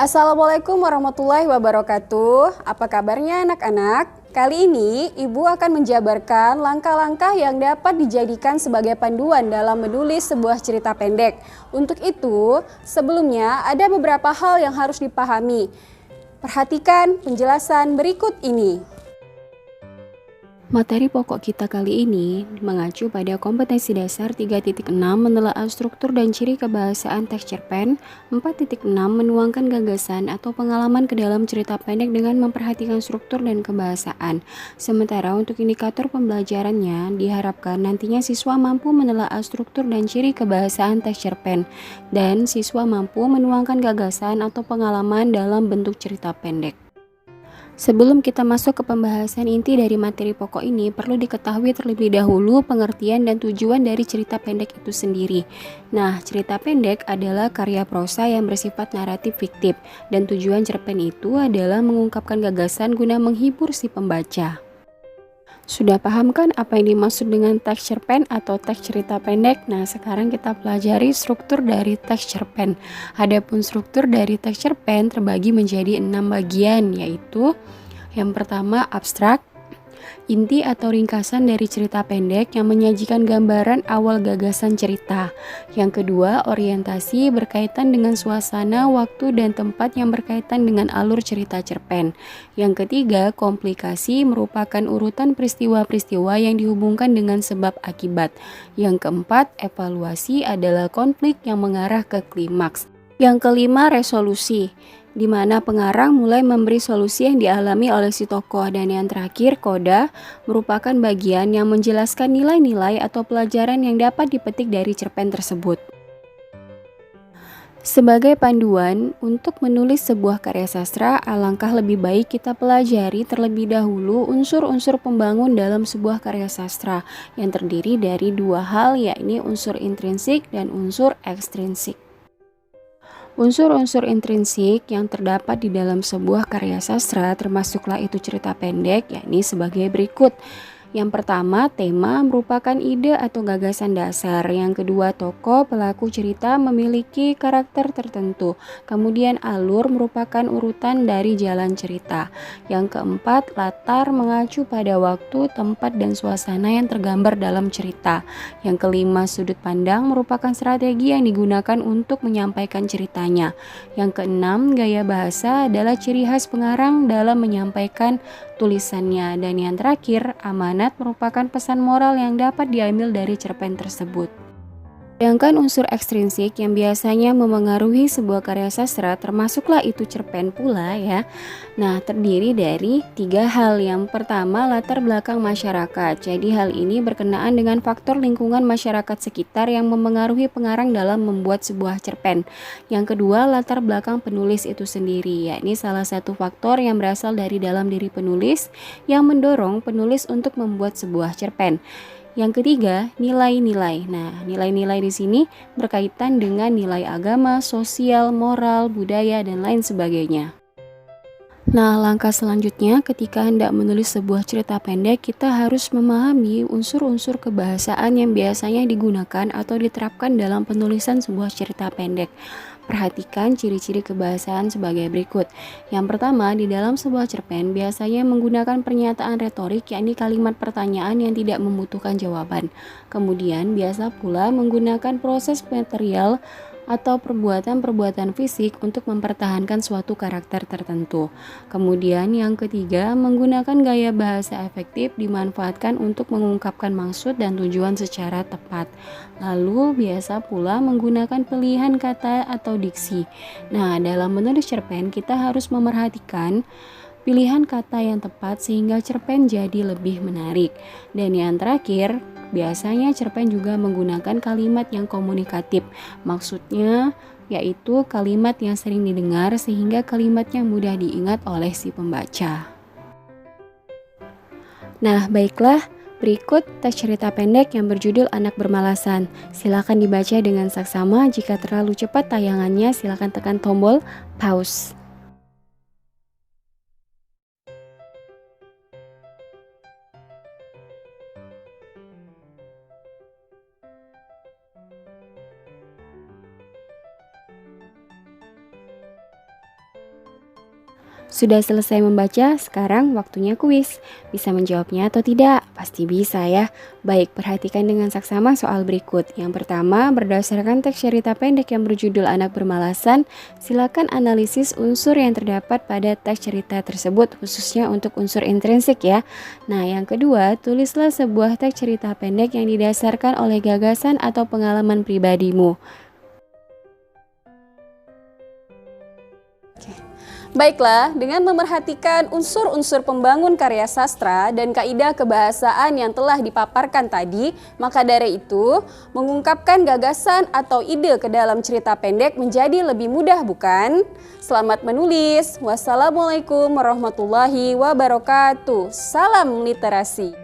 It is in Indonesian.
Assalamualaikum warahmatullahi wabarakatuh. Apa kabarnya anak-anak? Kali ini Ibu akan menjabarkan langkah-langkah yang dapat dijadikan sebagai panduan dalam menulis sebuah cerita pendek. Untuk itu, sebelumnya ada beberapa hal yang harus dipahami. Perhatikan penjelasan berikut ini. Materi pokok kita kali ini mengacu pada kompetensi dasar 3.6 menelaah struktur dan ciri kebahasaan teks cerpen, 4.6 menuangkan gagasan atau pengalaman ke dalam cerita pendek dengan memperhatikan struktur dan kebahasaan. Sementara untuk indikator pembelajarannya diharapkan nantinya siswa mampu menelaah struktur dan ciri kebahasaan teks cerpen dan siswa mampu menuangkan gagasan atau pengalaman dalam bentuk cerita pendek. Sebelum kita masuk ke pembahasan inti dari materi pokok ini, perlu diketahui terlebih dahulu pengertian dan tujuan dari cerita pendek itu sendiri. Nah, cerita pendek adalah karya prosa yang bersifat naratif fiktif, dan tujuan cerpen itu adalah mengungkapkan gagasan guna menghibur si pembaca. Sudah paham kan apa yang dimaksud dengan teks cerpen atau teks cerita pendek? Nah, sekarang kita pelajari struktur dari teks cerpen. Adapun struktur dari teks cerpen terbagi menjadi 6 bagian, yaitu yang pertama abstrak, inti atau ringkasan dari cerita pendek yang menyajikan gambaran awal gagasan cerita. Yang kedua, orientasi berkaitan dengan suasana, waktu, dan tempat yang berkaitan dengan alur cerita cerpen. Yang ketiga, komplikasi merupakan urutan peristiwa-peristiwa yang dihubungkan dengan sebab akibat. Yang keempat, evaluasi adalah konflik yang mengarah ke klimaks. Yang kelima, resolusi, di mana pengarang mulai memberi solusi yang dialami oleh si tokoh. Dan yang terakhir, koda, merupakan bagian yang menjelaskan nilai-nilai atau pelajaran yang dapat dipetik dari cerpen tersebut. Sebagai panduan untuk menulis sebuah karya sastra, alangkah lebih baik kita pelajari terlebih dahulu unsur-unsur pembangun dalam sebuah karya sastra yang terdiri dari dua hal, yakni unsur intrinsik dan unsur ekstrinsik. Unsur-unsur intrinsik yang terdapat di dalam sebuah karya sastra termasuklah itu cerita pendek, yakni sebagai berikut. Yang pertama, tema merupakan ide atau gagasan dasar. Yang kedua, tokoh pelaku cerita memiliki karakter tertentu. Kemudian alur merupakan urutan dari jalan cerita. Yang keempat, latar mengacu pada waktu, tempat, dan suasana yang tergambar dalam cerita. Yang kelima, sudut pandang merupakan strategi yang digunakan untuk menyampaikan ceritanya. Yang keenam, gaya bahasa adalah ciri khas pengarang dalam menyampaikan tulisannya. Dan yang terakhir, amanat merupakan pesan moral yang dapat diambil dari cerpen tersebut. Sedangkan unsur ekstrinsik yang biasanya memengaruhi sebuah karya sastra termasuklah itu cerpen pula ya. Nah, terdiri dari 3 hal. Yang pertama, latar belakang masyarakat. Jadi hal ini berkenaan dengan faktor lingkungan masyarakat sekitar yang memengaruhi pengarang dalam membuat sebuah cerpen. Yang kedua, latar belakang penulis itu sendiri, yakni salah satu faktor yang berasal dari dalam diri penulis yang mendorong penulis untuk membuat sebuah cerpen. Yang ketiga, nilai-nilai. Nah, nilai-nilai di sini berkaitan dengan nilai agama, sosial, moral, budaya, dan lain sebagainya. Nah, langkah selanjutnya ketika hendak menulis sebuah cerita pendek, kita harus memahami unsur-unsur kebahasaan yang biasanya digunakan atau diterapkan dalam penulisan sebuah cerita pendek. Perhatikan ciri-ciri kebahasaan sebagai berikut. Yang pertama, di dalam sebuah cerpen biasanya menggunakan pernyataan retorik, yakni kalimat pertanyaan yang tidak membutuhkan jawaban. Kemudian, biasa pula menggunakan proses material atau perbuatan-perbuatan fisik untuk mempertahankan suatu karakter tertentu. Kemudian yang ketiga, menggunakan gaya bahasa efektif dimanfaatkan untuk mengungkapkan maksud dan tujuan secara tepat. Lalu biasa pula menggunakan pilihan kata atau diksi. Nah, dalam menulis cerpen kita harus memerhatikan pilihan kata yang tepat sehingga cerpen jadi lebih menarik. Dan yang terakhir, biasanya cerpen juga menggunakan kalimat yang komunikatif. Maksudnya yaitu kalimat yang sering didengar sehingga kalimatnya mudah diingat oleh si pembaca. Nah, baiklah, berikut teks cerita pendek yang berjudul Anak Bermalasan. Silakan dibaca dengan saksama. Jika terlalu cepat tayangannya, silakan tekan tombol pause. Sudah selesai membaca, sekarang waktunya kuis. Bisa menjawabnya atau tidak? Pasti bisa ya. Baik, perhatikan dengan saksama soal berikut. Yang pertama, berdasarkan teks cerita pendek yang berjudul Anak Bermalasan, silakan analisis unsur yang terdapat pada teks cerita tersebut, khususnya untuk unsur intrinsik ya. Nah, yang kedua, tulislah sebuah teks cerita pendek yang didasarkan oleh gagasan atau pengalaman pribadimu. Baiklah, dengan memerhatikan unsur-unsur pembangun karya sastra dan kaidah kebahasaan yang telah dipaparkan tadi, maka dari itu, mengungkapkan gagasan atau ide ke dalam cerita pendek menjadi lebih mudah, bukan? Selamat menulis. Wassalamualaikum warahmatullahi wabarakatuh. Salam literasi.